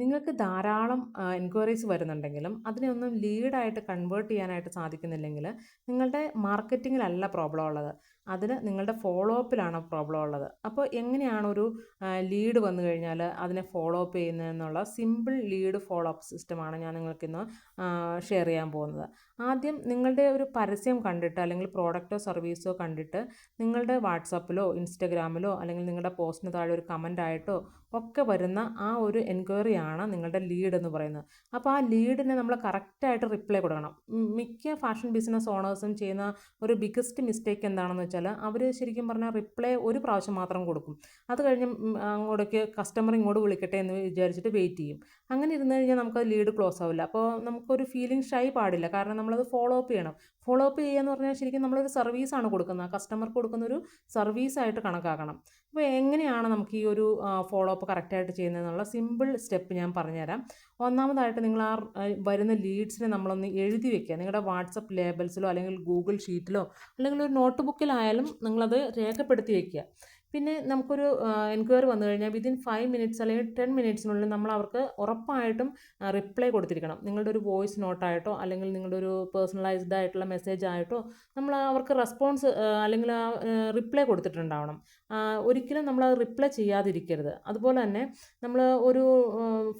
നിങ്ങൾക്ക് ധാരാളം enquiries വരുന്നുണ്ടെങ്കിലും അതിനെയൊന്നും ലീഡായിട്ട് convert ചെയ്യാനായിട്ട് സാധിക്കുന്നില്ലെങ്കിൽ നിങ്ങളുടെ മാർക്കറ്റിങ്ങിലല്ല പ്രോബ്ലം ഉള്ളത്. അതിന് നിങ്ങളുടെ ഫോളോ അപ്പിലാണ് പ്രോബ്ലം ഉള്ളത്. അപ്പോൾ എങ്ങനെയാണ് ഒരു ലീഡ് വന്നു കഴിഞ്ഞാൽ അതിനെ ഫോളോ അപ്പ് ചെയ്യുന്നതെന്നുള്ള സിമ്പിൾ ലീഡ് ഫോളോ അപ്പ് സിസ്റ്റമാണ് ഞാൻ നിങ്ങൾക്കിന്ന് ഷെയർ ചെയ്യാൻ പോകുന്നത്. ആദ്യം നിങ്ങളുടെ ഒരു പരസ്യം കണ്ടിട്ട് അല്ലെങ്കിൽ പ്രോഡക്റ്റോ സർവീസോ കണ്ടിട്ട് നിങ്ങളുടെ വാട്സാപ്പിലോ ഇൻസ്റ്റഗ്രാമിലോ അല്ലെങ്കിൽ നിങ്ങളുടെ പോസ്റ്റിന് താഴെ ഒരു കമൻ്റ് ആയിട്ടോ ഒക്കെ വരുന്ന ആ ഒരു എൻക്വയറിയാണ് നിങ്ങളുടെ ലീഡ് എന്ന് പറയുന്നത്. അപ്പോൾ ആ ലീഡിന് നമ്മൾ കറക്റ്റായിട്ട് റിപ്ലൈ കൊടുക്കണം. മിക്ക ഫാഷൻ ബിസിനസ് ഓണേഴ്സും ചെയ്യുന്ന ഒരു ബിഗ്ഗസ്റ്റ് മിസ്റ്റേക്ക് എന്താണെന്ന് വെച്ചാൽ അവർ ശരിക്കും പറഞ്ഞാൽ റിപ്ലൈ ഒരു പ്രാവശ്യം മാത്രം കൊടുക്കും. അത് കഴിഞ്ഞ് അങ്ങോട്ടേക്ക് കസ്റ്റമർ ഇങ്ങോട്ട് വിളിക്കട്ടെ എന്ന് വിചാരിച്ചിട്ട് വെയിറ്റ് ചെയ്യും. അങ്ങനെ ഇരുന്ന് കഴിഞ്ഞാൽ നമുക്കത് ലീഡ് ക്ലോസ് ആവില്ല. അപ്പോൾ നമുക്കൊരു ഫീലിംഗ് ഷൈ പാടില്ല. കാരണം നമ്മളത് ഫോളോ അപ്പ് ചെയ്യണം. ഫോളോ അപ്പ് ചെയ്യുക എന്ന് പറഞ്ഞാൽ ശരിക്കും നമ്മളൊരു സർവീസാണ് കൊടുക്കുന്നത്. ആ കസ്റ്റമർക്ക് കൊടുക്കുന്ന ഒരു സർവീസായിട്ട് കണക്കാക്കണം. അപ്പോൾ എങ്ങനെയാണ് നമുക്ക് ഈ ഒരു ഫോളോ അപ്പ് കറക്റ്റായിട്ട് ചെയ്യുന്നതെന്നുള്ള സിമ്പിൾ സ്റ്റെപ്പ് ഞാൻ പറഞ്ഞുതരാം. ഒന്നാമതായിട്ട് നിങ്ങൾ ആ വരുന്ന ലീഡ്സിനെ നമ്മളൊന്ന് എഴുതി വെക്കുക. നിങ്ങളുടെ വാട്സപ്പ് ലേബൽസിലോ അല്ലെങ്കിൽ ഗൂഗിൾ ഷീറ്റിലോ അല്ലെങ്കിൽ ഒരു നോട്ട് ബുക്കിലായാലും നിങ്ങളത് രേഖപ്പെടുത്തി വെക്കുക. പിന്നെ നമുക്കൊരു എൻക്വയറി വന്നു കഴിഞ്ഞാൽ വിതിൻ 5 മിനിറ്റ്സ് അല്ലെങ്കിൽ 10 മിനിറ്റ്സിനുള്ളിൽ നമ്മൾ അവർക്ക് ഉറപ്പായിട്ടും റിപ്ലൈ കൊടുത്തിരിക്കണം. നിങ്ങളുടെ ഒരു വോയിസ് നോട്ടായിട്ടോ അല്ലെങ്കിൽ നിങ്ങളുടെ ഒരു പേഴ്സണലൈസ്ഡ് ആയിട്ടുള്ള മെസ്സേജ് ആയിട്ടോ നമ്മൾ അവർക്ക് റെസ്പോൺസ് അല്ലെങ്കിൽ ആ റിപ്ലൈ കൊടുത്തിട്ടുണ്ടാവണം. ഒരിക്കലും നമ്മൾ റിപ്ലൈ ചെയ്യാതിരിക്കരുത്. അതുപോലെ തന്നെ നമ്മൾ ഒരു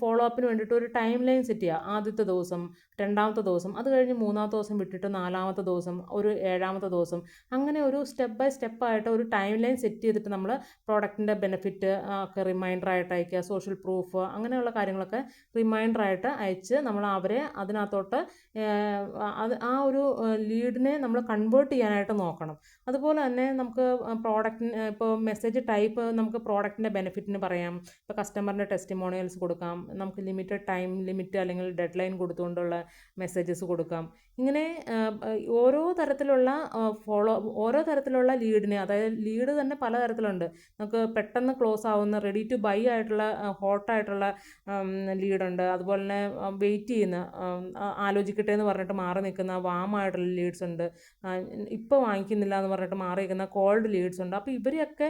ഫോളോ അപ്പിന് വേണ്ടിയിട്ട് ഒരു ടൈം ലൈൻ സെറ്റ് ചെയ്യുക. ആദ്യത്തെ ദിവസം, രണ്ടാമത്തെ ദിവസം, അത് കഴിഞ്ഞ് മൂന്നാമത്തെ ദിവസം വിട്ടിട്ട് നാലാമത്തെ ദിവസം, ഒരു ഏഴാമത്തെ ദിവസം, അങ്ങനെ ഒരു സ്റ്റെപ്പ് ബൈ സ്റ്റെപ്പായിട്ട് ഒരു ടൈം ലൈൻ സെറ്റ് ചെയ്തിട്ട് നമ്മൾ പ്രോഡക്റ്റിൻ്റെ ബെനിഫിറ്റ് ഒക്കെ റിമൈൻഡറായിട്ട് അയക്കുക. സോഷ്യൽ പ്രൂഫ് അങ്ങനെയുള്ള കാര്യങ്ങളൊക്കെ റിമൈൻഡറായിട്ട് അയച്ച് നമ്മൾ അവരെ അതിനകത്തോട്ട് ആ ഒരു ലീഡിനെ നമ്മൾ കൺവേർട്ട് ചെയ്യാനായിട്ട് നോക്കണം. അതുപോലെ തന്നെ നമുക്ക് പ്രോഡക്റ്റിന് ഇപ്പോൾ മെസ്സേജ് ടൈപ്പ് നമുക്ക് പ്രോഡക്റ്റിൻ്റെ ബെനിഫിറ്റിന് പറയാം. ഇപ്പോൾ കസ്റ്റമറിൻ്റെ ടെസ്റ്റിമോണിയൽസ് കൊടുക്കാം. നമുക്ക് ലിമിറ്റഡ് ടൈം ലിമിറ്റ് അല്ലെങ്കിൽ ഡെഡ് ലൈൻ കൊടുത്തുകൊണ്ടുള്ള മെസ്സേജസ് കൊടുക്കാം. ഇങ്ങനെ ഓരോ തരത്തിലുള്ള ലീഡിനെ, അതായത് ലീഡ് തന്നെ പലതരത്തിലുണ്ട്. നമുക്ക് പെട്ടെന്ന് ക്ലോസ് ആവുന്ന റെഡി ടു ബൈ ആയിട്ടുള്ള ഹോട്ടായിട്ടുള്ള ലീഡുണ്ട്. അതുപോലെ തന്നെ വെയിറ്റ് ചെയ്യുന്ന ആലോചിക്കട്ടെ എന്ന് പറഞ്ഞിട്ട് മാറി നിൽക്കുന്ന വാമായിട്ടുള്ള ലീഡ്സ് ഉണ്ട്. ഇപ്പോൾ വാങ്ങിക്കുന്നില്ല എന്ന് പറഞ്ഞിട്ട് മാറി നിൽക്കുന്ന കോൾഡ് ലീഡ്സ് ഉണ്ട്. അപ്പോൾ ഇവരെയൊക്കെ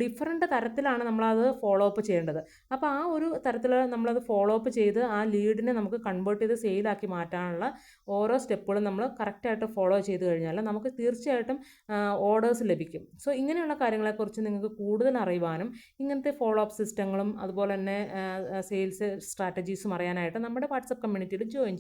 ഡിഫറെൻറ്റ് തരത്തിലാണ് നമ്മളത് ഫോളോ അപ്പ് ചെയ്യേണ്ടത്. അപ്പോൾ ആ ഒരു തരത്തിൽ നമ്മളത് ഫോളോ അപ്പ് ചെയ്ത് ആ ലീഡിനെ നമുക്ക് കൺവേർട്ട് ചെയ്ത് സെയിലാക്കി മാറ്റാനുള്ള ഓരോ സ്റ്റെപ്പുകളും നമ്മൾ കറക്റ്റായിട്ട് ഫോളോ ചെയ്ത് കഴിഞ്ഞാൽ നമുക്ക് തീർച്ചയായിട്ടും ഓർഡേഴ്സ് ലഭിക്കും. സോ ഇങ്ങനെയുള്ള കാര്യങ്ങളെക്കുറിച്ച് നിങ്ങൾക്ക് കൂടുതൽ അറിയുവാനും ഇങ്ങനത്തെ ഫോളോ അപ്പ് സിസ്റ്റങ്ങളും അതുപോലെ തന്നെ സെയിൽസ് സ്ട്രാറ്റജീസും അറിയാനായിട്ട് നമ്മുടെ വാട്സപ്പ് കമ്മ്യൂണിറ്റിയിൽ ജോയിൻ